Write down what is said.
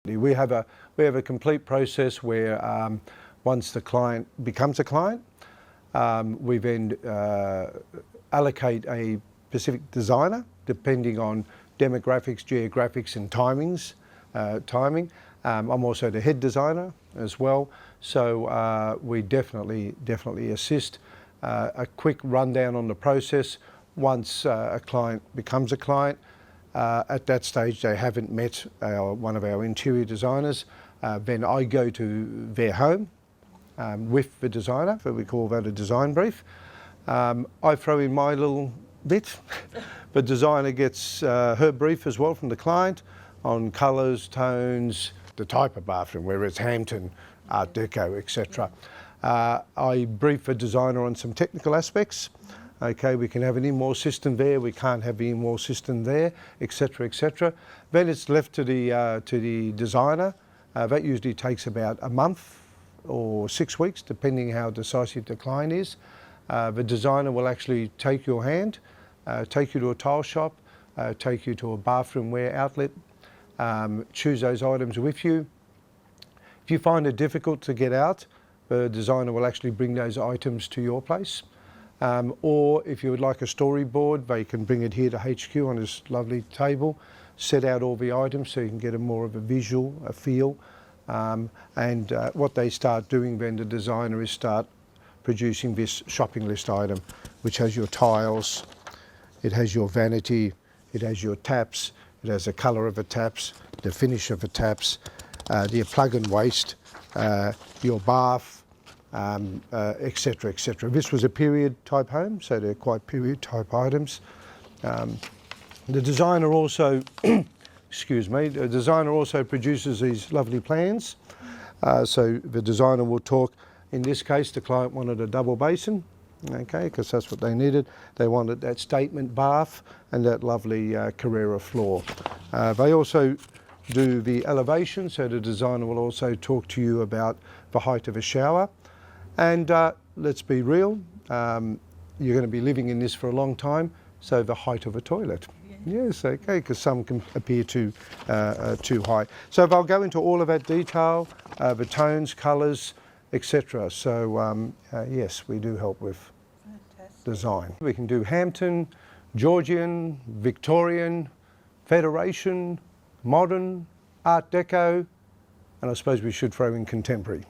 We have a complete process where once the client becomes a client, we then allocate a specific designer depending on demographics, geographics and timing. I'm also the head designer as well, so we definitely assist. A quick rundown on the process. Once a client becomes a client, at that stage they haven't met one of our interior designers, then I go to their home with the designer, so we call that a design brief. I throw in my little bit. The designer gets her brief as well from the client on colours, tones, the type of bathroom, whether it's Hampton, Art Deco, etc. I brief the designer on some technical aspects. Okay, we can have an in-wall system there, we can't have the in-wall system there, etc., etc. Then it's left to the designer. That usually takes about a month or 6 weeks, depending how decisive the client is. The designer will actually take your hand, take you to a tile shop, take you to a bathroom wear outlet, choose those items with you. If you find it difficult to get out, the designer will actually bring those items to your place. Or if you would like a storyboard, they can bring it here to HQ on this lovely table, set out all the items so you can get a more of a visual, a feel. What they start doing then, the designer, is start producing this shopping list item, which has your tiles, it has your vanity, it has your taps, it has the colour of the taps, the finish of the taps, the plug and waste, your bath, etc., etc. This was a period type home, so they're quite period type items. The designer also, excuse me, the designer also produces these lovely plans. So the designer will talk, in this case the client wanted a double basin, okay, because that's what they needed. They wanted that statement bath and that lovely Carrera floor. They also do the elevation, so the designer will also talk to you about the height of a shower. And let's be real, you're going to be living in this for a long time, so the height of a toilet. Yes, okay, because some can appear too high. So they'll go into all of that detail, the tones, colours, etc. So yes, we do help with design. We can do Hampton, Georgian, Victorian, Federation, Modern, Art Deco, and I suppose we should throw in contemporary.